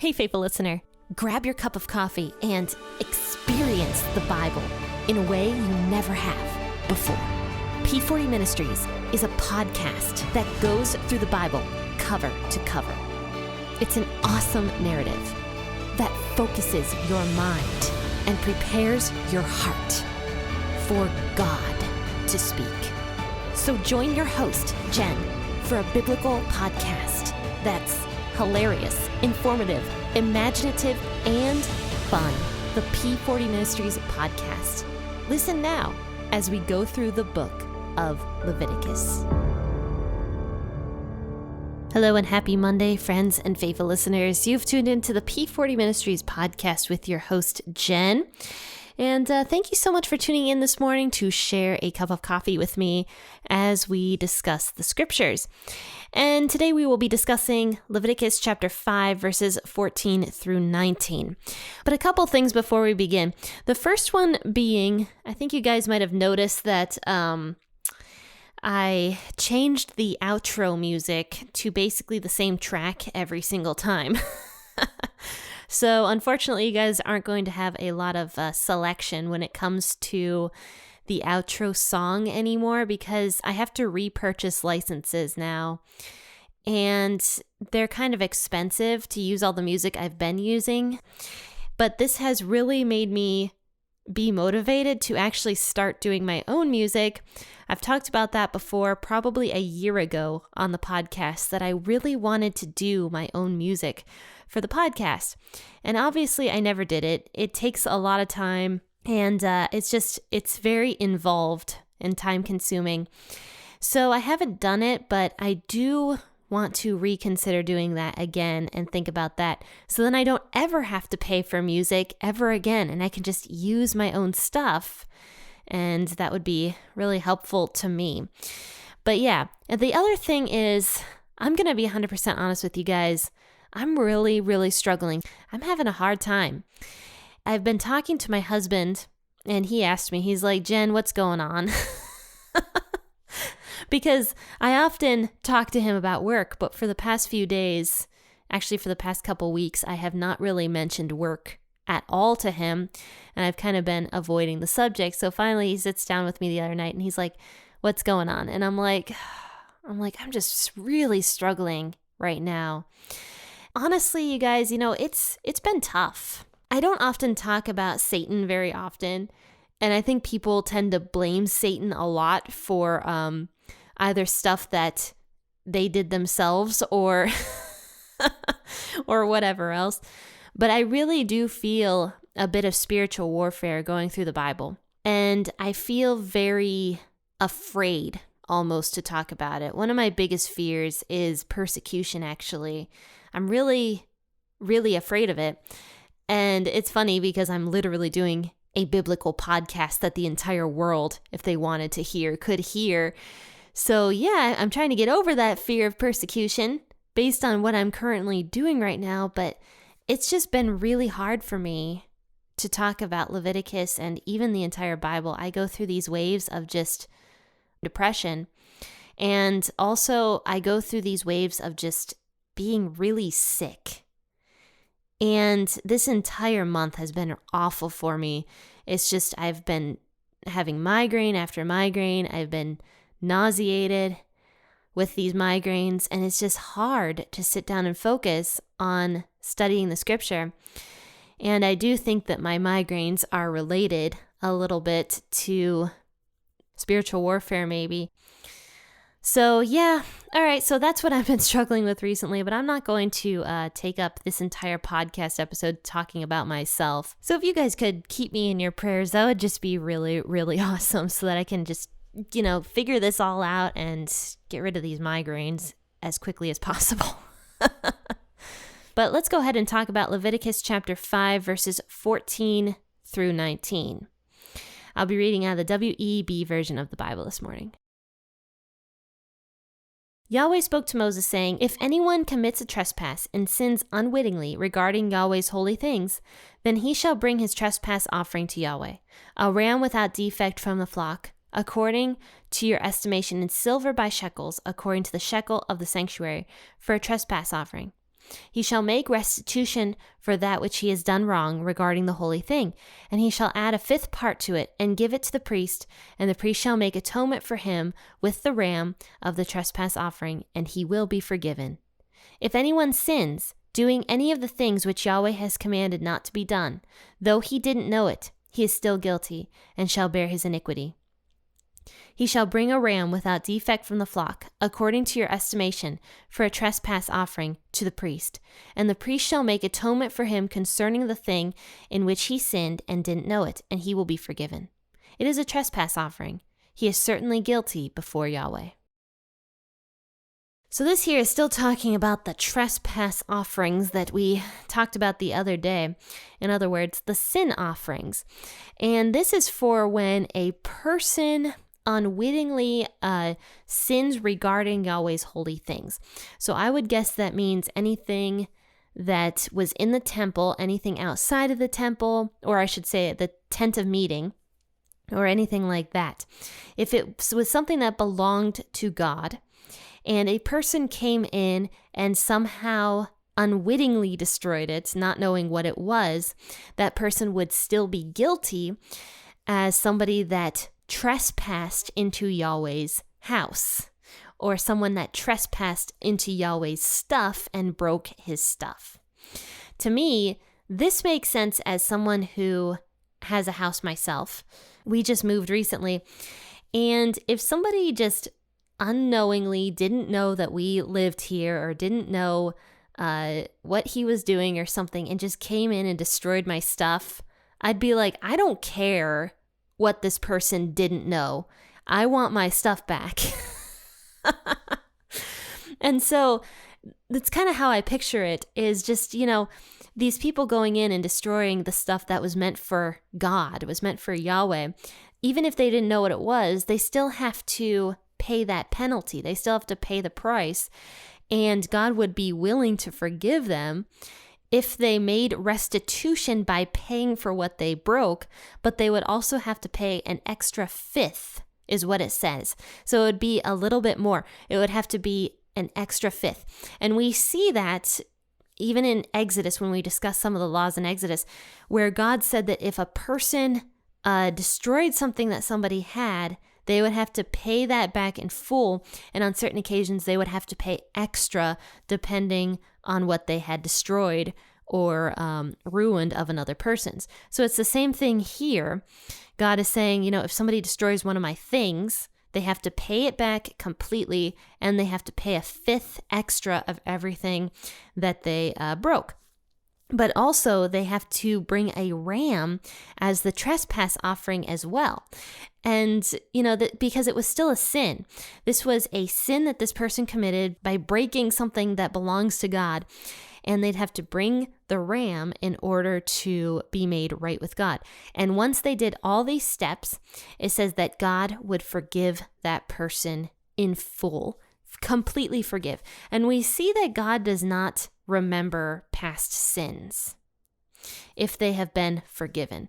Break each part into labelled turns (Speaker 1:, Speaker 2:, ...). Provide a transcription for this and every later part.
Speaker 1: Hey, faithful listener, grab your cup of coffee and experience the Bible in a way you never have before. P40 Ministries is a podcast that goes through the Bible cover to cover. It's an awesome narrative that focuses your mind and prepares your heart for God to speak. So join your host, Jenn, for a biblical podcast that's hilarious, informative, imaginative, and fun. The P40 Ministries podcast. Listen now as we go through the book of Leviticus. Hello and happy Monday, friends and faithful listeners. You've tuned into the P40 Ministries podcast with your host, Jenn. And thank you so much for tuning in this morning to share a cup of coffee with me as we discuss the scriptures. And today we will be discussing Leviticus chapter 5, verses 14 through 19. But a couple things before we begin. The first one being, I think you guys might have noticed that I changed the outro music to basically the same track every single time. So unfortunately, you guys aren't going to have a lot of selection when it comes to the outro song anymore because I have to repurchase licenses now. And they're kind of expensive to use all the music I've been using. But this has really made me be motivated to actually start doing my own music. I've talked about that before, probably a year ago on the podcast, that I really wanted to do my own music for the podcast. And obviously I never did it. It takes a lot of time and it's very involved and time consuming. So I haven't done it, but I do want to reconsider doing that again and think about that. So then I don't ever have to pay for music ever again and I can just use my own stuff. And that would be really helpful to me. But yeah, the other thing is, I'm going to be 100% honest with you guys. I'm really, really struggling. I'm having a hard time. I've been talking to my husband and he asked me, he's like, Jenn, what's going on? Because I often talk to him about work, but for the past few days, actually for the past couple weeks, I have not really mentioned work at all to him. And I've kind of been avoiding the subject. So finally he sits down with me the other night and he's like, what's going on? And I'm like, I'm just really struggling right now. Honestly, you guys, it's been tough. I don't often talk about Satan very often. And I think people tend to blame Satan a lot for either stuff that they did themselves or or whatever else. But I really do feel a bit of spiritual warfare going through the Bible. And I feel very afraid almost to talk about it. One of my biggest fears is persecution, actually. I'm really, really afraid of it. And it's funny because I'm literally doing a biblical podcast that the entire world, if they wanted to hear, could hear. So yeah, I'm trying to get over that fear of persecution based on what I'm currently doing right now. But it's just been really hard for me to talk about Leviticus and even the entire Bible. I go through these waves of just depression. And also I go through these waves of just being really sick. And this entire month has been awful for me. It's just I've been having migraine after migraine. I've been nauseated with these migraines. And it's just hard to sit down and focus on studying the scripture. And I do think that my migraines are related a little bit to spiritual warfare, maybe. So yeah, all right, so that's what I've been struggling with recently, but I'm not going to take up this entire podcast episode talking about myself. So if you guys could keep me in your prayers, that would just be really, really awesome so that I can just, figure this all out and get rid of these migraines as quickly as possible. But let's go ahead and talk about Leviticus chapter 5, verses 14 through 19. I'll be reading out of the WEB version of the Bible this morning. Yahweh spoke to Moses, saying, If anyone commits a trespass and sins unwittingly regarding Yahweh's holy things, then he shall bring his trespass offering to Yahweh, a ram without defect from the flock, according to your estimation in silver by shekels, according to the shekel of the sanctuary, for a trespass offering. He shall make restitution for that which he has done wrong regarding the holy thing, and he shall add a fifth part to it and give it to the priest, and the priest shall make atonement for him with the ram of the trespass offering, and he will be forgiven. If anyone sins, doing any of the things which Yahweh has commanded not to be done, though he didn't know it, he is still guilty, and shall bear his iniquity. He shall bring a ram without defect from the flock, according to your estimation, for a trespass offering to the priest. And the priest shall make atonement for him concerning the thing in which he sinned and didn't know it, and he will be forgiven. It is a trespass offering. He is certainly guilty before Yahweh. So this here is still talking about the trespass offerings that we talked about the other day. In other words, the sin offerings. And this is for when a person unwittingly sins regarding Yahweh's holy things. So I would guess that means anything that was in the temple, anything outside of the temple, or I should say the tent of meeting, or anything like that. If it was something that belonged to God, and a person came in and somehow unwittingly destroyed it, not knowing what it was, that person would still be guilty as somebody that trespassed into Yahweh's house, or someone that trespassed into Yahweh's stuff and broke his stuff. To me, this makes sense as someone who has a house myself. We just moved recently, and if somebody just unknowingly didn't know that we lived here or didn't know what he was doing or something and just came in and destroyed my stuff, I'd be like, I don't care what this person didn't know. I want my stuff back. And so that's kind of how I picture it, is just, these people going in and destroying the stuff that was meant for God, it was meant for Yahweh. Even if they didn't know what it was, they still have to pay that penalty. They still have to pay the price. And God would be willing to forgive them if they made restitution by paying for what they broke, but they would also have to pay an extra fifth, is what it says. So it would be a little bit more. It would have to be an extra fifth. And we see that even in Exodus, when we discuss some of the laws in Exodus, where God said that if a person destroyed something that somebody had, they would have to pay that back in full, and on certain occasions they would have to pay extra depending on what they had destroyed or ruined of another person's. So it's the same thing here. God is saying, if somebody destroys one of my things, they have to pay it back completely, and they have to pay a fifth extra of everything that they broke. But also they have to bring a ram as the trespass offering as well. And, because it was still a sin. This was a sin that this person committed by breaking something that belongs to God. And they'd have to bring the ram in order to be made right with God. And once they did all these steps, it says that God would forgive that person in full, completely forgive. And we see that God does not remember past sins if they have been forgiven.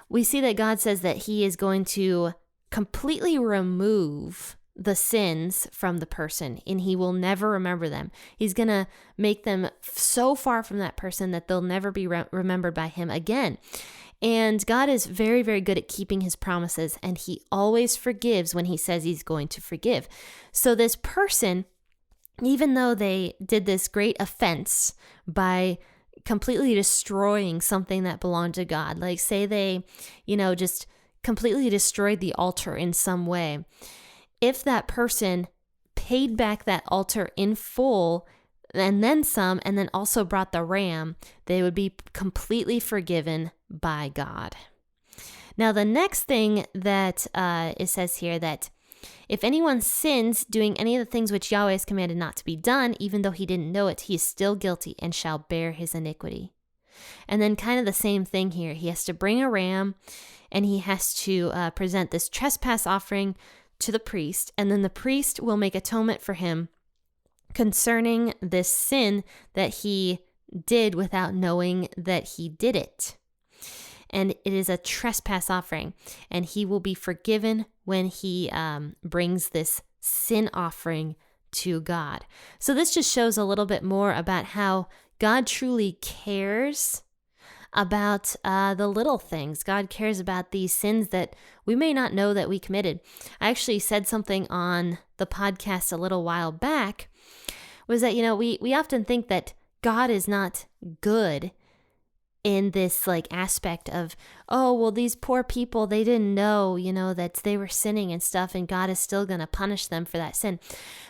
Speaker 1: We see that God says that he is going to completely remove the sins from the person, and he will never remember them. He's going to make them so far from that person that they'll never be remembered by him again. And God is very, very good at keeping his promises, and he always forgives when he says he's going to forgive. So this person, even though they did this great offense by completely destroying something that belonged to God, like say they, just completely destroyed the altar in some way, if that person paid back that altar in full and then some, and then also brought the ram, they would be completely forgiven by God. Now, the next thing that it says here, that if anyone sins doing any of the things which Yahweh has commanded not to be done, even though he didn't know it, he is still guilty and shall bear his iniquity. And then kind of the same thing here. He has to bring a ram, and he has to present this trespass offering to the priest, and then the priest will make atonement for him concerning this sin that he did without knowing that he did it. And it is a trespass offering, and he will be forgiven when he brings this sin offering to God. So this just shows a little bit more about how God truly cares about the little things. God cares about these sins that we may not know that we committed. I actually said something on the podcast a little while back, was that, we often think that God is not good in this like aspect of, oh, well, these poor people, they didn't know, that they were sinning and stuff, and God is still going to punish them for that sin.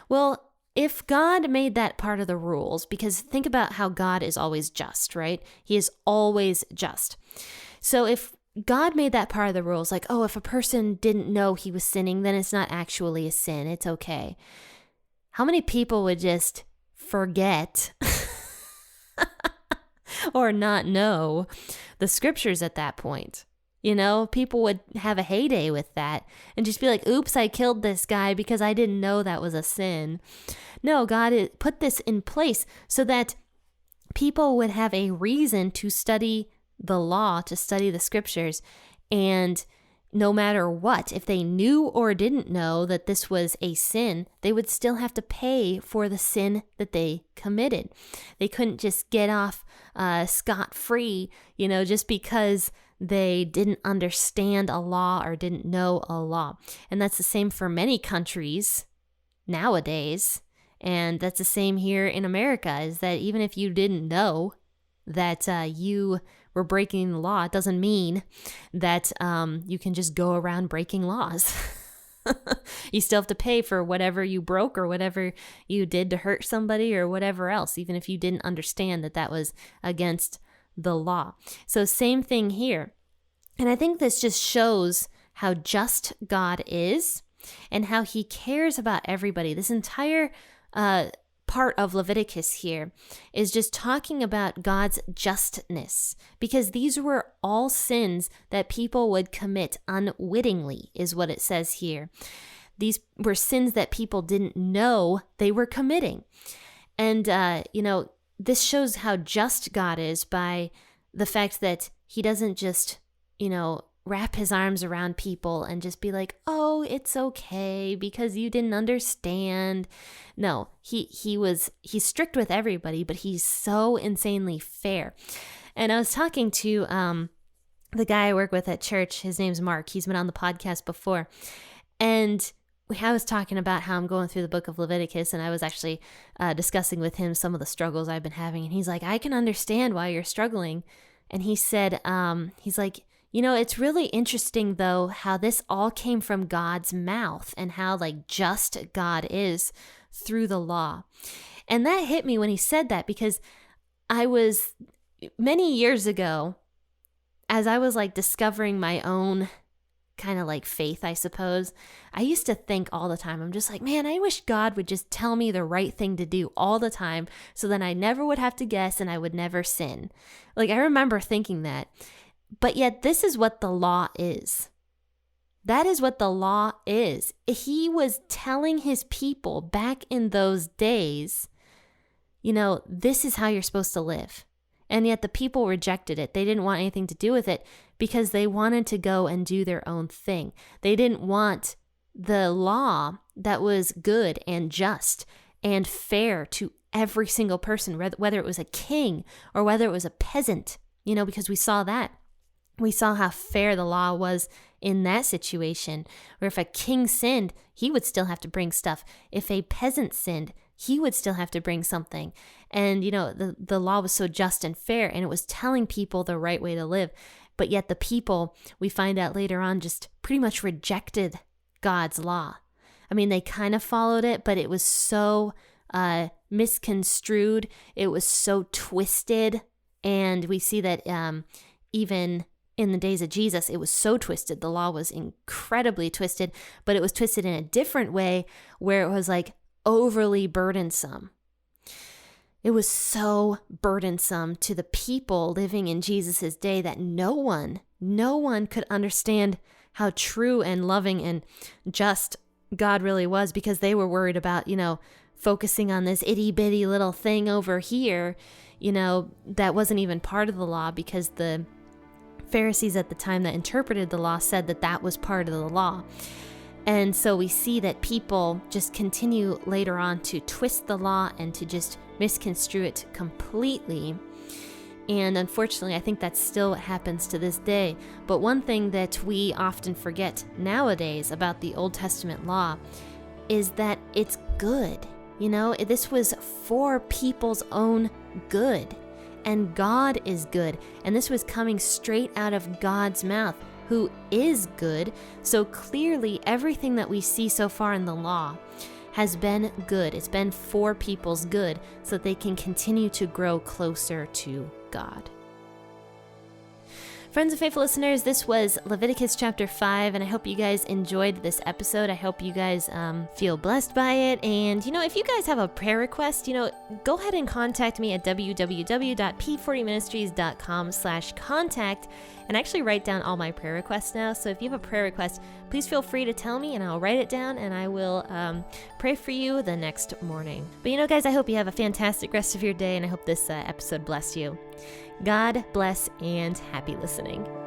Speaker 1: Well, if God made that part of the rules, because think about how God is always just, right? He is always just. So if God made that part of the rules, like, oh, if a person didn't know he was sinning, then it's not actually a sin. It's okay. How many people would just forget or not know the scriptures at that point? People would have a heyday with that and just be like, oops, I killed this guy because I didn't know that was a sin. No, God put this in place so that people would have a reason to study the law, to study the scriptures. And no matter what, if they knew or didn't know that this was a sin, they would still have to pay for the sin that they committed. They couldn't just get off scot-free, just because they didn't understand a law or didn't know a law. And that's the same for many countries nowadays. And that's the same here in America, is that even if you didn't know that you were breaking the law, it doesn't mean that you can just go around breaking laws. You still have to pay for whatever you broke or whatever you did to hurt somebody or whatever else, even if you didn't understand that that was against the law. So same thing here. And I think this just shows how just God is and how he cares about everybody. This entire part of Leviticus here is just talking about God's justness, because these were all sins that people would commit unwittingly, is what it says here. These were sins that people didn't know they were committing. And, this shows how just God is by the fact that he doesn't just, wrap his arms around people and just be like, oh, it's okay because you didn't understand. No, he's strict with everybody, but he's so insanely fair. And I was talking to the guy I work with at church. His name's Mark. He's been on the podcast before. And I was talking about how I'm going through the book of Leviticus, and I was actually discussing with him some of the struggles I've been having. And he's like, I can understand why you're struggling. And he said, he's like, it's really interesting, though, how this all came from God's mouth and how just God is through the law. And that hit me when he said that, because I was many years ago, as I was discovering my own kind of faith, I suppose, I used to think all the time, I'm just like, man, I wish God would just tell me the right thing to do all the time so then I never would have to guess and I would never sin. I remember thinking that. But yet this is what the law is. That is what the law is. He was telling his people back in those days, this is how you're supposed to live. And yet the people rejected it. They didn't want anything to do with it because they wanted to go and do their own thing. They didn't want the law that was good and just and fair to every single person, whether it was a king or whether it was a peasant, because we saw that. We saw how fair the law was in that situation, where if a king sinned, he would still have to bring stuff. If a peasant sinned, he would still have to bring something. And, the law was so just and fair, and it was telling people the right way to live. But yet the people, we find out later on, just pretty much rejected God's law. I mean, they kind of followed it, but it was so misconstrued. It was so twisted. And we see that even in the days of Jesus, it was so twisted. The law was incredibly twisted, but it was twisted in a different way where it was overly burdensome. It was so burdensome to the people living in Jesus's day that no one could understand how true and loving and just God really was, because they were worried about, focusing on this itty bitty little thing over here, that wasn't even part of the law, because the Pharisees at the time that interpreted the law said that that was part of the law. And so we see that people just continue later on to twist the law and to just misconstrue it completely. And unfortunately, I think that still happens to this day. But one thing that we often forget nowadays about the Old Testament law is that it's good. This was for people's own good. And God is good. And this was coming straight out of God's mouth, who is good. So clearly, everything that we see so far in the law has been good. It's been for people's good so that they can continue to grow closer to God. Friends and faithful listeners, this was Leviticus chapter 5, and I hope you guys enjoyed this episode. I hope you guys feel blessed by it. And, if you guys have a prayer request, go ahead and contact me at www.p40ministries.com/contact and actually write down all my prayer requests now. So if you have a prayer request, please feel free to tell me and I'll write it down and I will pray for you the next morning. But guys, I hope you have a fantastic rest of your day and I hope this episode blessed you. God bless and happy listening.